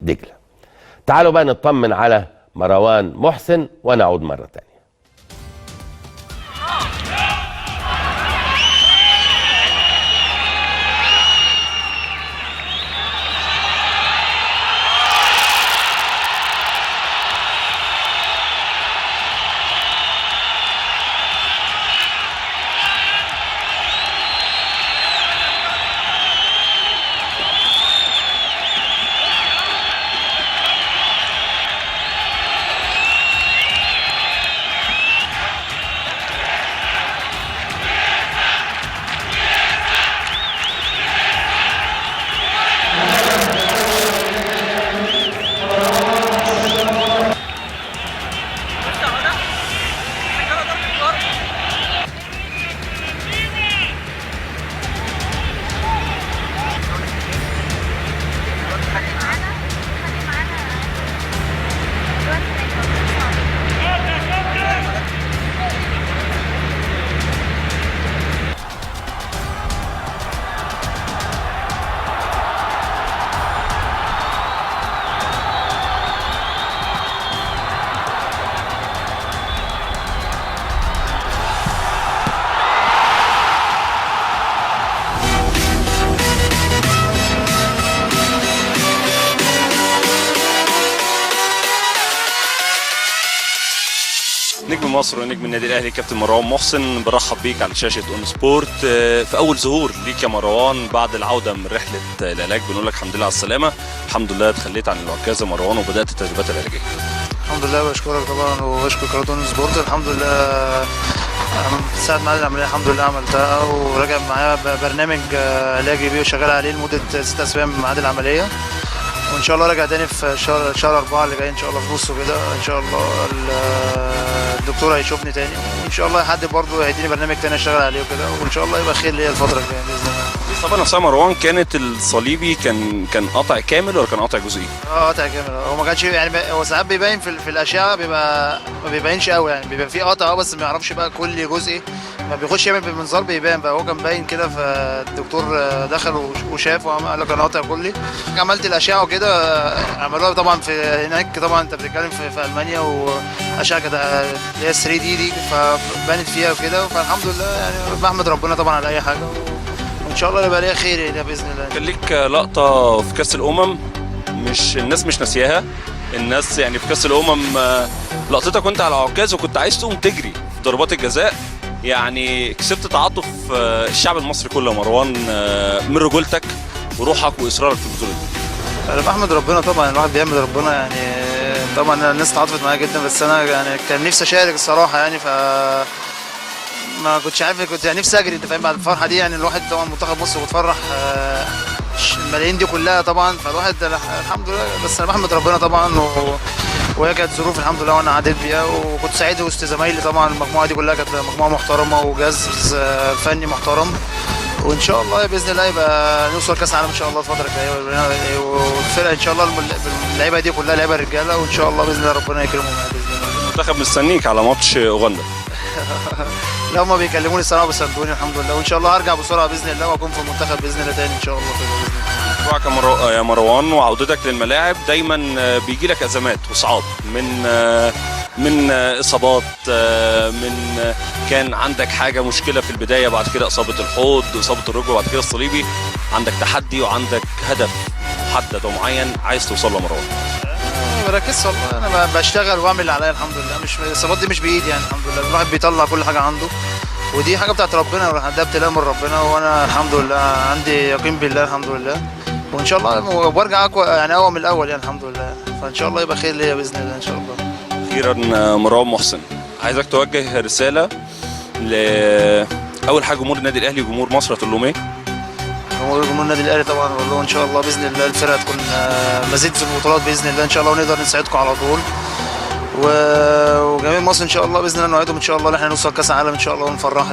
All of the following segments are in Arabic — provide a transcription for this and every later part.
دجلة. تعالوا بقى نطمن على مروان محسن ونعود مرة تانية. نجم مصر ونجم النادي الاهلي كابتن مروان محسن، برحب بيك على شاشه اون سبورت. في اول ظهور ليك يا مروان بعد العوده من رحله العلاج، بنقول لك الحمد لله على السلامه. الحمد لله اتخليت عن العكاز يا مروان وبدات التدريبات العلاجيه. الحمد لله، بشكرك طبعا وبشكر قناه اون سبورت. الحمد لله ساعة ما العمليه الحمد لله عملتها، وراجع معايا برنامج علاجي بيه وشغال عليه لمده 6 اسابيع من ميعاد العمليه، وان شاء الله راجع تاني في شهر 4 اللي جاي ان شاء الله في نصه كده. ان شاء الله الدكتور هيشوفني تاني، وان شاء الله يحدد برضه هيديني برنامج تاني اشتغل عليه وكده، وان شاء الله يبقى خير ليا الفتره الجايه باذن الله. طبعا نفسها مروان كانت الصليبي كان قطع كامل ولا كان قطع جزئي؟ قطع كامل. هو ما كانش يعني، هو ساعات بيبين في الاشعه بيبقى ما بيبينش قوي يعني، بيبقى فيه قطع بس ما يعرفش بقى كل جزء، ما بيخش يعمل بالمنظار بيبان بقى. هو كان باين كده، فالدكتور دخل وشاف وقال لك انا قاطع كلي. عملت الاشعه وكده، عملوها طبعا في هناك. طبعا انت بتتكلم في المانيا، واشعه كانت اللي هي 3 دي فبانت فيها وكده، فالحمد لله يعني بحمد ربنا طبعا على اي حاجه، وان شاء الله يبقى ليها خير يعني باذن الله. كان ليك لقطه في كاس الامم الناس مش ناسياها. الناس يعني في كاس الامم لقطتك وانت على عكاز وكنت عايز تقوم تجري في ضربات الجزاء، يعني كسبت تعاطف الشعب المصري كله يا مروان من رجولتك وروحك واصرارك في البطوله دي. انا بحمد ربنا طبعا، الواحد بيحمد ربنا يعني. طبعا الناس تعاطفت معايا جدا، بس انا يعني كان نفسي اشارك الصراحه يعني، ما كنتش عارف، كنت يعني نفسي اجري انت فاهم بعد الفرحه دي يعني. الواحد طبعا منتخب مصر بتفرح الملايين دي كلها طبعا، فالواحد الحمد لله. بس انا بحمد ربنا طبعا، وهي كانت ظروف الحمد لله وانا عديت بيها، وكنت سعيد وسط زمايلي طبعا. المجموعه دي كلها كانت مجموعه محترمه وجهاز فني محترم، وان شاء الله باذن الله يبقى نوصل كاس العالم ان شاء الله الفتره الجايه. والفرقه ان شاء الله اللعيبه دي كلها لعيبه رجاله، وان شاء الله باذن الله ربنا يكرمهم باذن الله. المنتخب مستنيك على ماتش اوغندا. لا هما بيكلموني الصراحه بيصدقوني الحمد لله، وان شاء الله هرجع بسرعه باذن الله واكون في المنتخب باذن الله تاني ان شاء الله باذن الله. يا مروان وعودتك للملاعب دايما بيجي لك ازمات وصعاب من اصابات، من كان عندك حاجه مشكله في البدايه، بعد كده اصابه الحوض، اصابه الركبه، بعد كده الصليبي. عندك تحدي وعندك هدف محدد ومعين عايز توصل له مروان. ما بركزش والله، انا بشتغل واعمل اللي عليا الحمد لله. مش الاصابات دي مش بايدي يعني، الحمد لله الواحد بيطلع كل حاجه عنده، ودي حاجه بتاعت ربنا، ده ابتلاء من ربنا، وانا الحمد لله عندي يقين بالله الحمد لله، وان شاء الله برجع اقوى يعني اقوى من الاول يعني الحمد لله. فان شاء الله يبقى خير ليا باذن الله ان شاء الله. اخيرا مروان محسن، عايزك توجه رساله لاول حاجه جمهور النادي الاهلي وجمهور مصر، هتقول لهم ايه؟ جمهور النادي الاهلي طبعا بقول له ان شاء الله باذن الله الفرقه تكون مزيد في البطولات باذن الله ان شاء الله، ونقدر نساعدكم على طول. وجماهير مصر ان شاء الله باذن الله نوعدهم ان شاء الله ان احنا نوصل كاس العالم ان شاء الله، ونفرح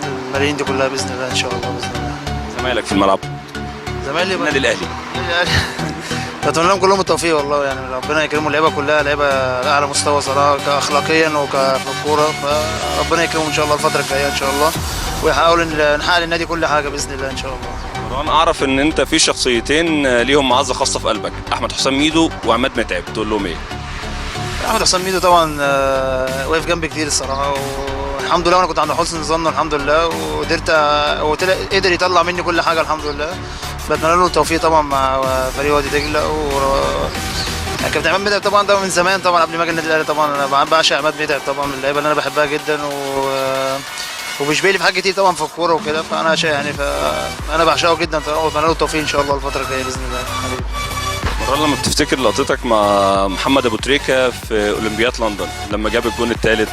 الملايين دي كلها باذن الله ان شاء الله باذن الله. زمايلك في الملعب؟ زمايلي النادي الاهلي بتمنى لهم كلهم التوفيق والله يعني، ربنا يكرمهم. اللعيبه كلها لعيبه اعلى مستوى صراحه كاخلاقيا وفي الكوره، فربنا يكرمهم ان شاء الله الفتره الجايه ان شاء الله، ويحاولوا نحقق للنادي كل حاجه باذن الله ان شاء الله. انا اعرف ان انت في شخصيتين ليهم معزه خاصه في قلبك، احمد حسام ميدو وعماد متعب، تقول لهم ايه؟ احمد حسام ميدو طبعا واقف جنبي كتير الصراحه، والحمد لله انا كنت عند حسن ظنه الحمد لله، وقدرت قدر يطلع مني كل حاجه الحمد لله. بتمنى له التوفيق طبعا مع فريق وادي دجله. كابتن عماد متعب طبعا ده من زمان طبعا قبل ما اجي النادي الاهلي، طبعا انا بعشق عماد متعب طبعا، من اللعيبه اللي انا بحبها جدا وبيشبه لي في حاجات كتير طبعا في الكوره وكده، فانا يعني فانا بعشقه جدا طبعا، واتمنى له التوفيق ان شاء الله الفتره الجايه باذن الله حبيبي. مرة لما بتفتكر لقطتك مع محمد ابو تريكه في اولمبياد لندن لما جاب الجون الثالث،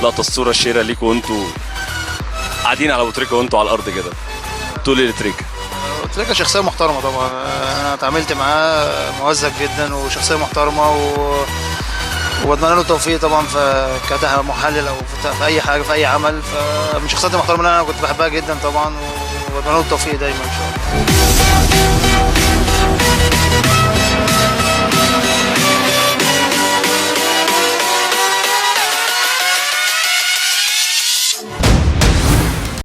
لقطه الصوره الشهيره ليكوا وانتوا قاعدين على ابو تريكه وانتوا على الارض كده، تقول ايه لتريكه؟ تريكه شخصيه محترمه طبعا، انا اتعاملت معاه مهذب جدا وشخصيه محترمه واتمنى له التوفيق طبعا في كمحلل او في اي حاجه في اي عمل، فمن الشخصيات المحترمه اللي انا كنت بحبها جدا طبعا، واتمنى له التوفيق دايما ان شاء الله.